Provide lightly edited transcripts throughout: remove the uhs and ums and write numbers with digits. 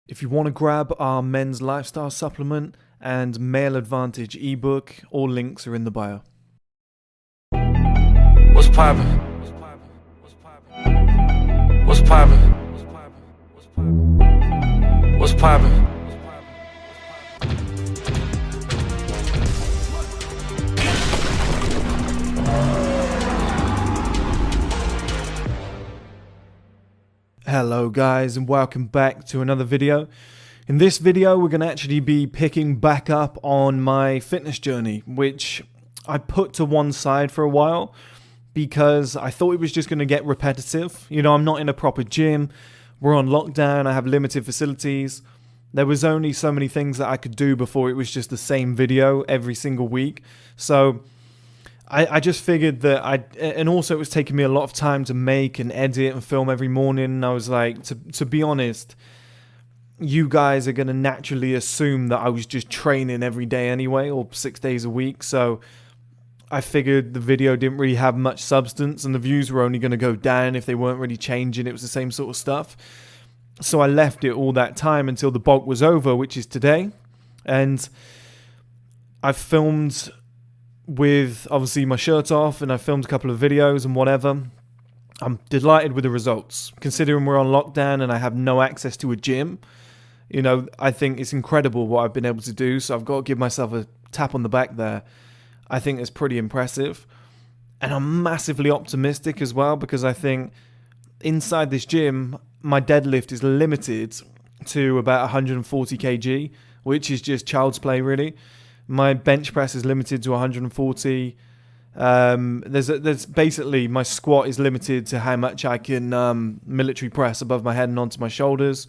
If you want to grab our men's lifestyle supplement and male advantage ebook, all links are in the bio. What's poppin'? What's poppin'? What's poppin'? Hello guys, and welcome back to another video. In this video we're going to actually be picking back up on my fitness journey, which I put to one side for a while because I thought it was just going to get repetitive. You know, I'm not in a proper gym, we're on lockdown, I have limited facilities. There was only so many things that I could do before it was just the same video every single week. So I just figured that and also it was taking me a lot of time to make and edit and film every morning. And I was like, to be honest, you guys are going to naturally assume that I was just training every day anyway, or 6 days a week. So I figured the video didn't really have much substance and the views were only going to go down if they weren't really changing. It was the same sort of stuff. So I left it all that time until the bulk was over, which is today. And I filmed with obviously my shirt off, and I filmed a couple of videos and whatever. I'm delighted with the results considering we're on lockdown and I have no access to a gym. You know, I think it's incredible what I've been able to do, so I've got to give myself a tap on the back there. I think it's pretty impressive, and I'm massively optimistic as well because I think inside this gym my deadlift is limited to about 140 kg, which is just child's play really. My bench press is limited to 140. There's basically my squat is limited to how much I can military press above my head and onto my shoulders.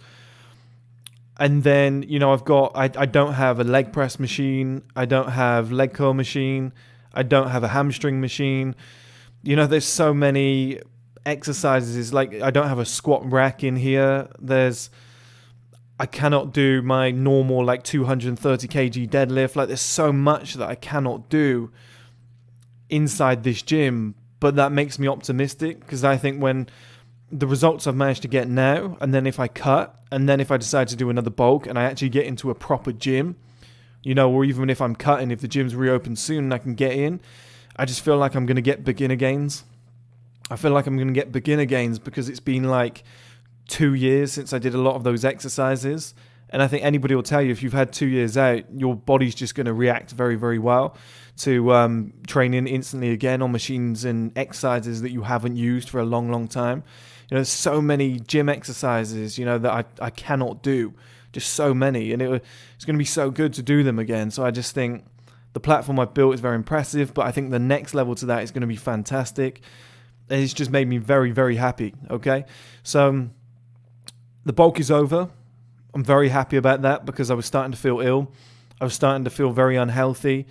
And then, you know, I don't have a leg press machine. I don't have leg curl machine. I don't have a hamstring machine. You know, there's so many exercises. Like, I don't have a squat rack in here. I cannot do my normal like 230 kg deadlift. Like, there's so much that I cannot do inside this gym, but that makes me optimistic because I think when the results I've managed to get now, and then if I cut, and then if I decide to do another bulk and I actually get into a proper gym, you know, or even if I'm cutting, if the gym's reopened soon and I can get in, I just feel like I'm going to get beginner gains. I feel like I'm going to get beginner gains because it's been like 2 years since I did a lot of those exercises. And I think anybody will tell you, if you've had 2 years out, your body's just going to react very, very well to training instantly again on machines and exercises that you haven't used for a long, long time. You know, there's so many gym exercises, you know, that I cannot do. Just so many. And it's going to be so good to do them again. So I just think the platform I've built is very impressive, but I think the next level to that is going to be fantastic. And it's just made me very, very happy. Okay. So the bulk is over. I'm very happy about that because I was starting to feel ill. I was starting to feel very unhealthy.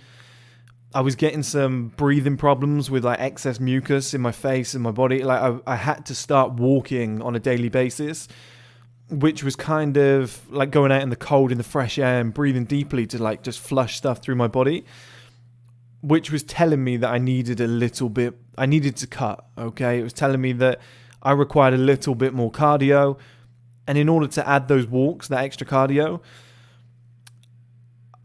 I was getting some breathing problems with like excess mucus in my face and my body. Like I had to start walking on a daily basis, which was kind of like going out in the cold, in the fresh air and breathing deeply to like just flush stuff through my body, which was telling me that I needed to cut. Okay. It was telling me that I required a little bit more cardio. And in order to add those walks, that extra cardio,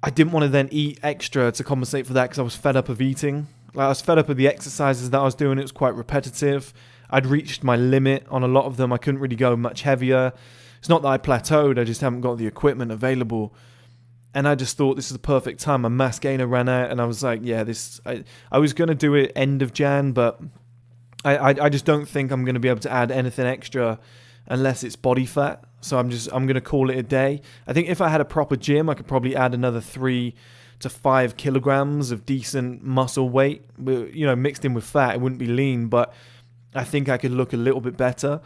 I didn't want to then eat extra to compensate for that because I was fed up of eating. Like, I was fed up of the exercises that I was doing. It was quite repetitive. I'd reached my limit on a lot of them. I couldn't really go much heavier. It's not that I plateaued. I just haven't got the equipment available. And I just thought this is the perfect time. My mass gainer ran out and I was like, yeah, I was going to do it end of Jan, but I just don't think I'm going to be able to add anything extra unless it's body fat. So I'm going to call it a day. I think if I had a proper gym, I could probably add another 3 to 5 kilograms of decent muscle weight, you know, mixed in with fat. It wouldn't be lean, but I think I could look a little bit better.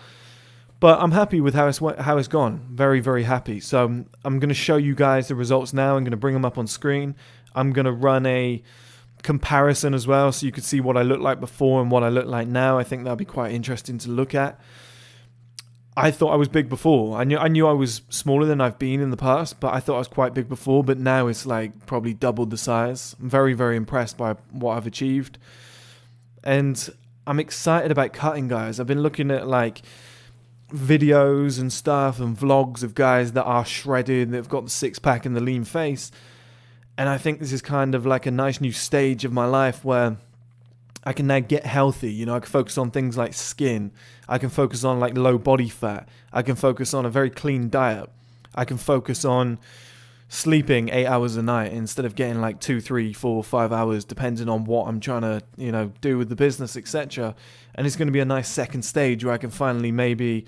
But I'm happy with how it's gone. Very, very happy. So I'm going to show you guys the results now. I'm going to bring them up on screen. I'm going to run a comparison as well so you can see what I looked like before and what I look like now. I think that'll be quite interesting to look at. I thought I was big before. I knew I was smaller than I've been in the past, but I thought I was quite big before, but now it's like probably doubled the size. I'm very, very impressed by what I've achieved. And I'm excited about cutting, guys. I've been looking at like videos and stuff and vlogs of guys that are shredded, that've got the six-pack and the lean face. And I think this is kind of like a nice new stage of my life where I can now get healthy. You know, I can focus on things like skin. I can focus on like low body fat. I can focus on a very clean diet. I can focus on sleeping 8 hours a night instead of getting like 2, 3, 4, 5 hours, depending on what I'm trying to, you know, do with the business, etc. And it's going to be a nice second stage where I can finally maybe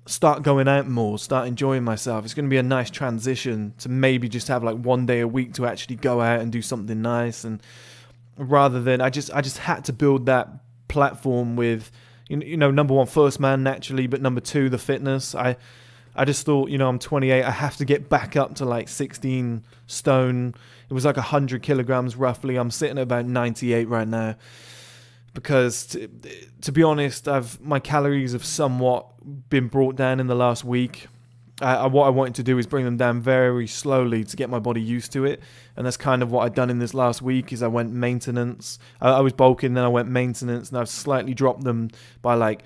start going out more, start enjoying myself. It's going to be a nice transition to maybe just have like 1 day a week to actually go out and do something nice. And rather than I just had to build that platform with, you know, number one, 1STMAN naturally, but number two, the fitness. I just thought, you know, I'm 28, I have to get back up to like 16 stone. It was like 100 kilograms roughly. I'm sitting at about 98 right now. Because to be honest, my calories have somewhat been brought down in the last week. What I wanted to do is bring them down very slowly to get my body used to it, and that's kind of what I've done in this last week. Is I went maintenance. I was bulking, then I went maintenance, and I've slightly dropped them by like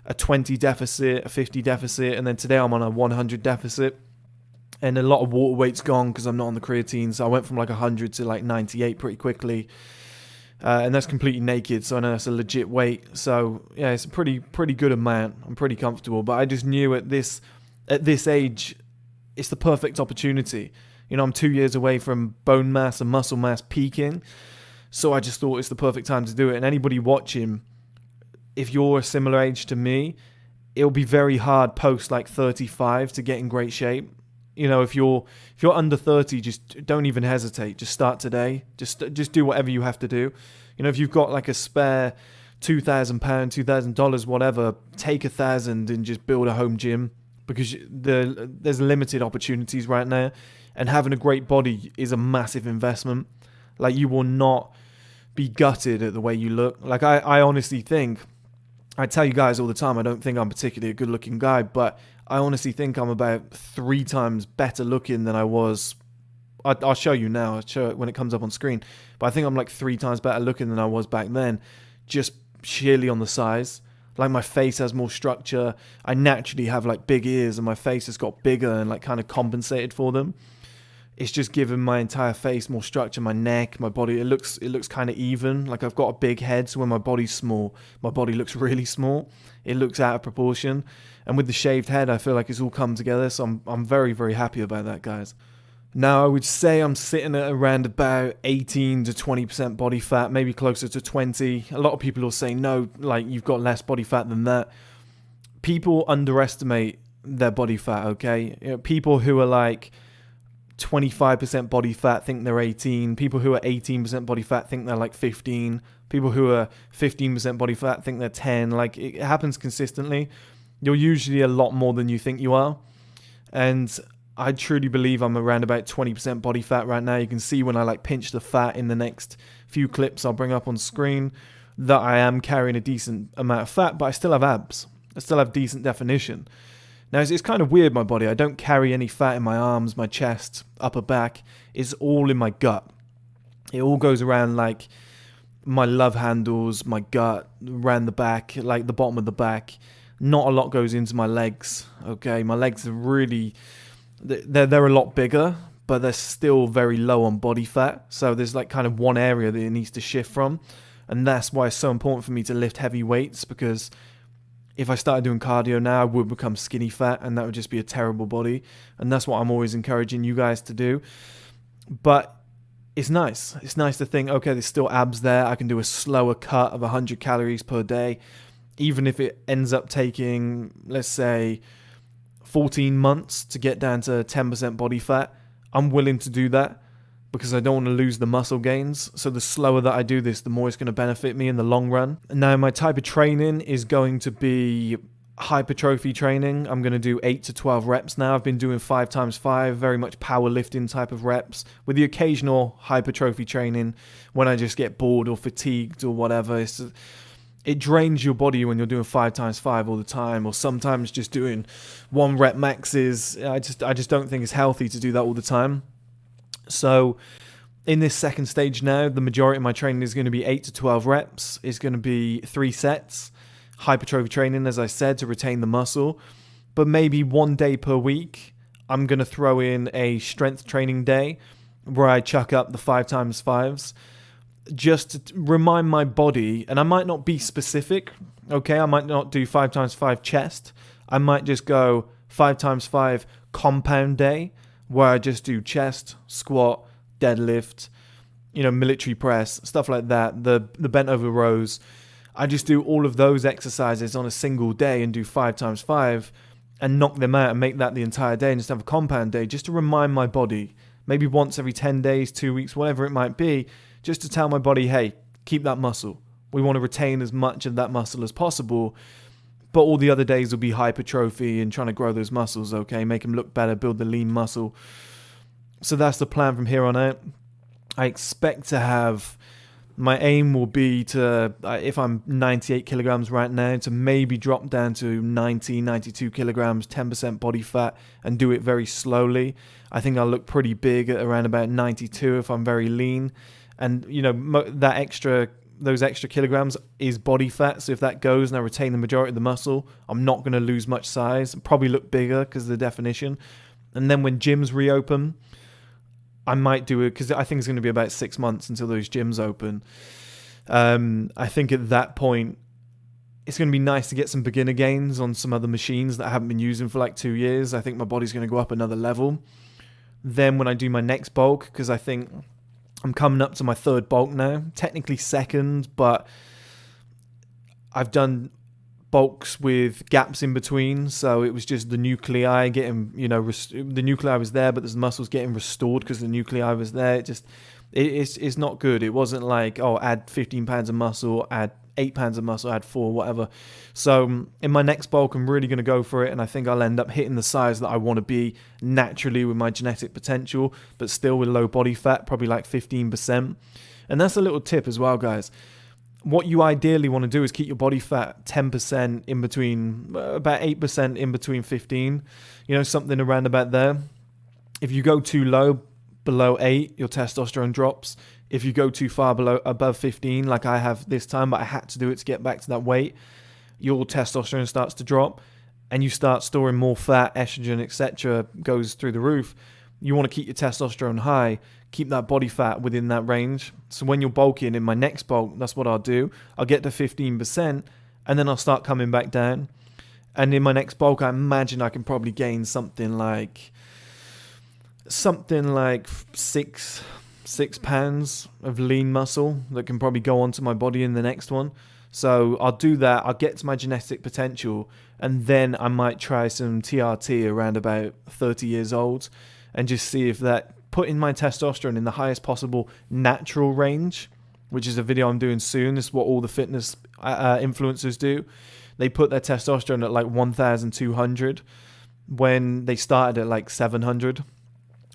a 20 deficit, a 50 deficit, and then today I'm on a 100 deficit. And a lot of water weight's gone because I'm not on the creatine, so I went from like 100 to like 98 pretty quickly. And that's completely naked, so I know that's a legit weight. So yeah, it's a pretty good amount. I'm pretty comfortable, but I just knew at this age, it's the perfect opportunity. You know, I'm 2 years away from bone mass and muscle mass peaking, so I just thought it's the perfect time to do it. And anybody watching, if you're a similar age to me, it'll be very hard post like 35 to get in great shape. You know, if you're under 30, just don't even hesitate. Just start today. Just do whatever you have to do. You know, if you've got like a spare £2,000, $2,000, whatever, take 1,000 and just build a home gym, because there's limited opportunities right now, and having a great body is a massive investment. Like, you will not be gutted at the way you look. Like, I honestly think, I tell you guys all the time, I don't think I'm particularly a good looking guy, but I honestly think I'm about 3 times better looking than I was. I'll show you now. I'll show it when it comes up on screen. But I think I'm like 3 times better looking than I was back then, just sheerly on the size. Like, my face has more structure. I naturally have like big ears, and my face has got bigger and like kind of compensated for them. It's just given my entire face more structure, my neck, my body. It looks kind of even. Like, I've got a big head, so when my body's small, my body looks really small. It looks out of proportion. And with the shaved head, I feel like it's all come together. So I'm very, very happy about that, guys. Now, I would say I'm sitting at around about 18 to 20% body fat, maybe closer to 20. A lot of people will say, no, like, you've got less body fat than that. People underestimate their body fat, okay? You know, people who are like 25% body fat think they're 18. People who are 18% body fat think they're like 15. People who are 15% body fat think they're 10. Like, it happens consistently. You're usually a lot more than you think you are. And I truly believe I'm around about 20% body fat right now. You can see when I like pinch the fat in the next few clips I'll bring up on screen that I am carrying a decent amount of fat, but I still have abs. I still have decent definition. Now, it's kind of weird, my body. I don't carry any fat in my arms, my chest, upper back. It's all in my gut. It all goes around like my love handles, my gut, around the back, like the bottom of the back. Not a lot goes into my legs, okay? My legs are really, they're a lot bigger, but they're still very low on body fat. So there's like kind of one area that it needs to shift from. And that's why it's so important for me to lift heavy weights, because if I started doing cardio now, I would become skinny fat, and that would just be a terrible body. And that's what I'm always encouraging you guys to do. But it's nice. It's nice to think, okay, there's still abs there. I can do a slower cut of 100 calories per day. Even if it ends up taking, let's say, 14 months to get down to 10% body fat, I'm willing to do that, because I don't want to lose the muscle gains. So the slower that I do this, the more it's going to benefit me in the long run. Now, my type of training is going to be hypertrophy training. I'm going to do 8 to 12 reps now. I've been doing 5x5, very much powerlifting type of reps, with the occasional hypertrophy training when I just get bored or fatigued or whatever. It drains your body when you're doing 5x5 all the time, or sometimes just doing 1 rep maxes. I just don't think it's healthy to do that all the time. So in this second stage now, the majority of my training is going to be 8 to 12 reps. It's going to be 3 sets. Hypertrophy training, as I said, to retain the muscle. but maybe 1 day per week, I'm going to throw in a strength training day where I chuck up the 5x5s just to remind my body, and I might not be specific, okay? I might not do 5x5 chest. I might just go 5x5 compound day where I just do chest, squat, deadlift, military press, stuff like that, the bent over rows. I just do all of those exercises on a single day and do 5x5 and knock them out and make that the entire day and just have a compound day just to remind my body, maybe once every 10 days, 2 weeks, whatever it might be, just to tell my body, hey, keep that muscle. We want to retain as much of that muscle as possible, but all the other days will be hypertrophy and trying to grow those muscles, okay? Make them look better, build the lean muscle. So that's the plan from here on out. I expect to have, my aim will be to, if I'm 98 kilograms right now, to maybe drop down to 90, 92 kilograms, 10% body fat, and do it very slowly. I think I'll look pretty big at around about 92 if I'm very lean. And, those extra kilograms is body fat. So if that goes and I retain the majority of the muscle, I'm not going to lose much size. I'll probably look bigger because of the definition. And then when gyms reopen, I might do it because I think it's going to be about 6 months until those gyms open. I think at that point, it's going to be nice to get some beginner gains on some other machines that I haven't been using for like 2 years. I think my body's going to go up another level. Then when I do my next bulk, because I think I'm coming up to my 3rd bulk now, technically 2nd, but I've done bulks with gaps in between, so it was just the nuclei getting, the nuclei was there, but the muscles getting restored because the nuclei was there. It's not good. It wasn't like, add 15 pounds of muscle, add 8 pounds of muscle, add 4, whatever. So in my next bulk, I'm really going to go for it, and I think I'll end up hitting the size that I want to be naturally with my genetic potential, but still with low body fat, probably like 15%. And that's a little tip as well, guys. What you ideally want to do is keep your body fat 10% in between, about 8% in between 15, something around about there. If you go too low, below 8, your testosterone drops. If you go too far above 15, like I have this time, but I had to do it to get back to that weight, your testosterone starts to drop and you start storing more fat, estrogen, etc. goes through the roof. You want to keep your testosterone high, keep that body fat within that range. So when you're bulking in my next bulk, that's what I'll do. I'll get to 15% and then I'll start coming back down. And in my next bulk, I imagine I can probably gain something like 6 pounds of lean muscle that can probably go onto my body in the next one. So I'll do that. I'll get to my genetic potential, and then I might try some TRT around about 30 years old and just see if that, putting my testosterone in the highest possible natural range, which is a video I'm doing soon. This is what all the fitness influencers do. They put their testosterone at like 1,200 when they started at like 700,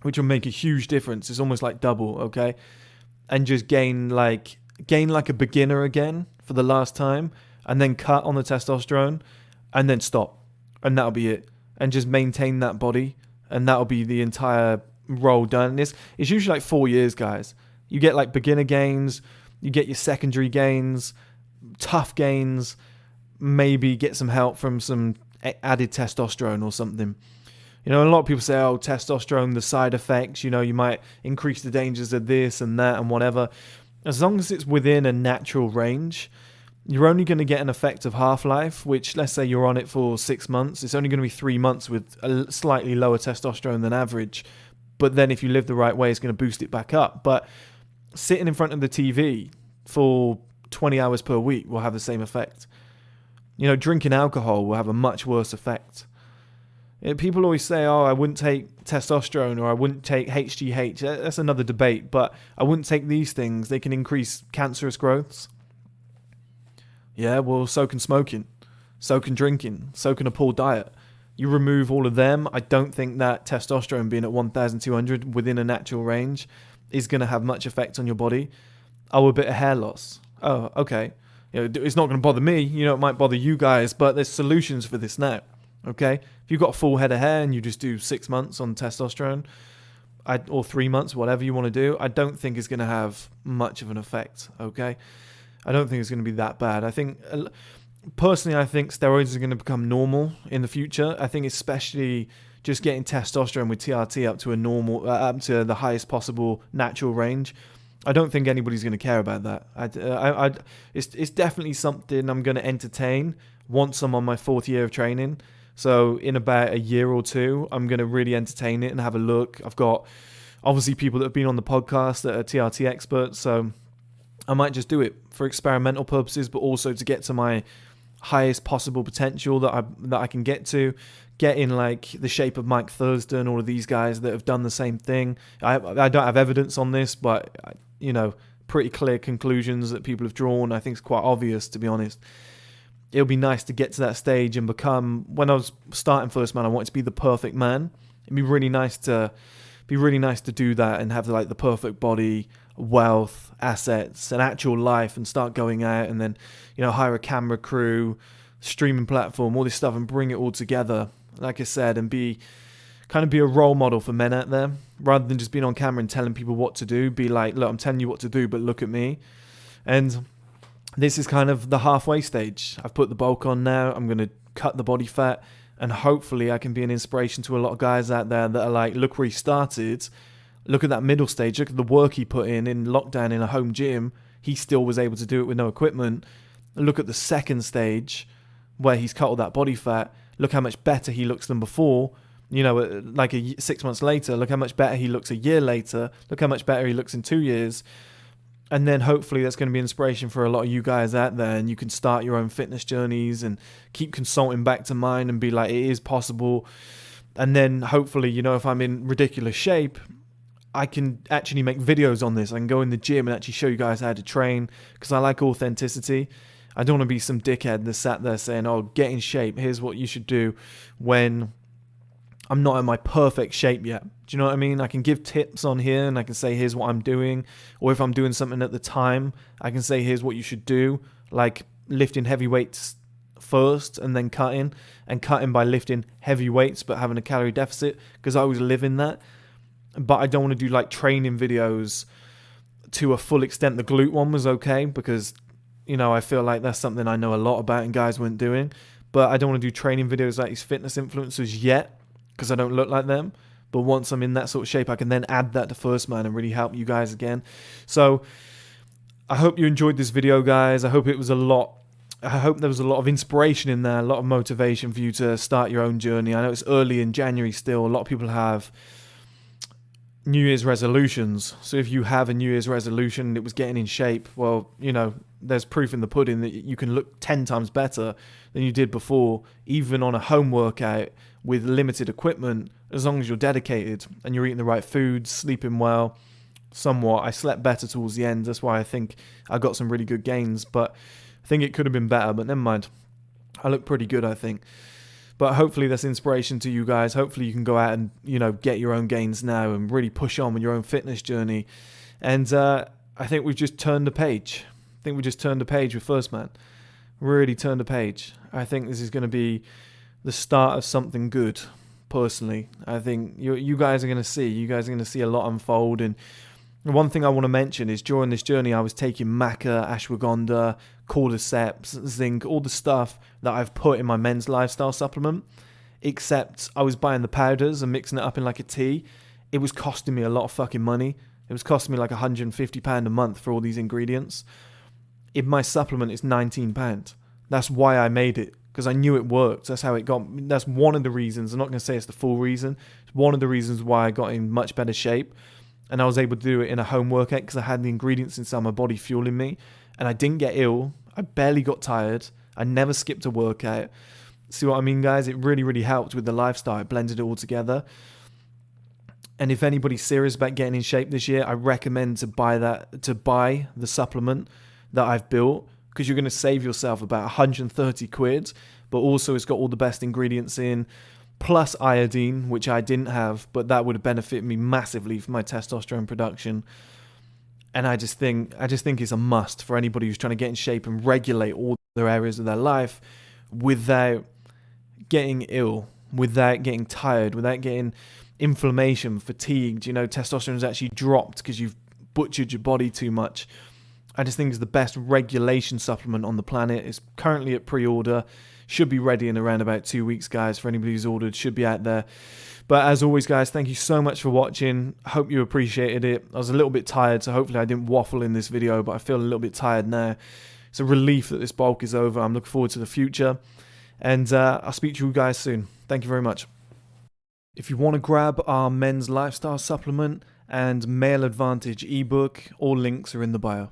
which will make a huge difference. It's almost like double, okay? And just gain like a beginner again for the last time, and then cut on the testosterone, and then stop. And that'll be it. And just maintain that body, and that'll be the entire role done. It's usually like 4 years, guys. You get like beginner gains, you get your secondary gains, tough gains, maybe get some help from some added testosterone or something. A lot of people say, testosterone, the side effects, you might increase the dangers of this and that and whatever. As long as it's within a natural range, you're only going to get an effective half-life, which, let's say you're on it for 6 months. It's only going to be 3 months with a slightly lower testosterone than average. But then if you live the right way, it's going to boost it back up. But sitting in front of the TV for 20 hours per week will have the same effect. Drinking alcohol will have a much worse effect. People always say, I wouldn't take testosterone or I wouldn't take HGH. That's another debate, but I wouldn't take these things. They can increase cancerous growths. Yeah, well, so can smoking. So can drinking. So can a poor diet. You remove all of them, I don't think that testosterone being at 1,200 within a natural range is going to have much effect on your body. A bit of hair loss. Oh, okay. It's not going to bother me. It might bother you guys, but there's solutions for this now. Okay, if you've got a full head of hair and you just do 6 months on testosterone, or 3 months, whatever you want to do, I don't think it's going to have much of an effect. Okay, I don't think it's going to be that bad. I think personally, I think steroids are going to become normal in the future. I think especially just getting testosterone with TRT up to a normal, up to the highest possible natural range. I don't think anybody's going to care about that. It's definitely something I'm going to entertain once I'm on my 4th year of training. So in about a year or two, I'm going to really entertain it and have a look. I've got obviously people that have been on the podcast that are TRT experts, so I might just do it for experimental purposes, but also to get to my highest possible potential that I can get to, get in like the shape of Mike Thurston, all of these guys that have done the same thing. I don't have evidence on this, but pretty clear conclusions that people have drawn. I think it's quite obvious, to be honest. It'll be nice to get to that stage and become. When I was starting 1STMAN, I wanted to be the perfect man. It'd be really nice to do that and have like the perfect body, wealth, assets, an actual life, and start going out and then, hire a camera crew, streaming platform, all this stuff, and bring it all together, like I said, and be a role model for men out there, rather than just being on camera and telling people what to do. Be like, look, I'm telling you what to do, but look at me. And this is kind of the halfway stage. I've put the bulk on now. I'm going to cut the body fat, and hopefully I can be an inspiration to a lot of guys out there that are like, look where he started. Look at that middle stage. Look at the work he put in lockdown in a home gym. He still was able to do it with no equipment. Look at the second stage where he's cut all that body fat. Look how much better he looks than before. 6 months later, look how much better he looks a year later. Look how much better he looks in 2 years. And then hopefully that's going to be inspiration for a lot of you guys out there, and you can start your own fitness journeys and keep consulting back to mine and be like, it is possible. And then hopefully, if I'm in ridiculous shape, I can actually make videos on this. I can go in the gym and actually show you guys how to train, because I like authenticity. I don't want to be some dickhead that sat there saying, oh, get in shape, here's what you should do, when I'm not in my perfect shape yet. Do you know what I mean? I can give tips on here and I can say, here's what I'm doing. Or if I'm doing something at the time, I can say, here's what you should do. Like lifting heavy weights first and then cutting. And cutting by lifting heavy weights but having a calorie deficit, because I always live in that. But I don't want to do like training videos to a full extent. The glute one was okay because, I feel like that's something I know a lot about and guys weren't doing. But I don't want to do training videos like these fitness influencers yet, because I don't look like them. But once I'm in that sort of shape, I can then add that to 1STMAN and really help you guys again. So I hope you enjoyed this video, guys. I hope there was a lot of inspiration in there, a lot of motivation for you to start your own journey. I know it's early in January still. A lot of people have New Year's resolutions. So if you have a New Year's resolution and it was getting in shape, well, there's proof in the pudding that you can look 10 times better than you did before, even on a home workout with limited equipment, as long as you're dedicated and you're eating the right foods, sleeping well, somewhat. I slept better towards the end. That's why I think I got some really good gains, but I think it could have been better, but never mind. I look pretty good, I think. But hopefully that's inspiration to you guys. Hopefully you can go out and, get your own gains now and really push on with your own fitness journey. And I think we've just turned the page. I think we just turned the page with 1STMAN. Really turned the page. I think this is going to be the start of something good, personally. I think you guys are going to see. You guys are going to see a lot unfold. And one thing I want to mention is during this journey, I was taking maca, ashwagandha, cordyceps, zinc, all the stuff that I've put in my men's lifestyle supplement, except I was buying the powders and mixing it up in like a tea. It was costing me a lot of fucking money. It was costing me like £150 a month for all these ingredients. In my supplement, it's £19. That's why I made it, because I knew it worked. That's how it got. That's one of the reasons. I'm not going to say it's the full reason. It's one of the reasons why I got in much better shape. And I was able to do it in a home workout because I had the ingredients inside my body fueling me. And I didn't get ill. I barely got tired. I never skipped a workout. See what I mean, guys? It really, really helped with the lifestyle. It blended it all together. And if anybody's serious about getting in shape this year, I recommend to buy the supplement that I've built, because you're going to save yourself about 130 quid. But also it's got all the best ingredients in, plus iodine, which I didn't have, but that would have benefited me massively for my testosterone production. And I just think it's a must for anybody who's trying to get in shape and regulate all their areas of their life without getting ill, without getting tired, without getting inflammation, fatigued. Testosterone's actually dropped because you've butchered your body too much. I just think it's the best regulation supplement on the planet. It's currently at pre-order. Should be ready in around about 2 weeks, guys. For anybody who's ordered, should be out there. But as always, guys, thank you so much for watching. Hope you appreciated it. I was a little bit tired, so hopefully I didn't waffle in this video, but I feel a little bit tired now. It's a relief that this bulk is over. I'm looking forward to the future. And I'll speak to you guys soon. Thank you very much. If you want to grab our men's lifestyle supplement and male advantage ebook, all links are in the bio.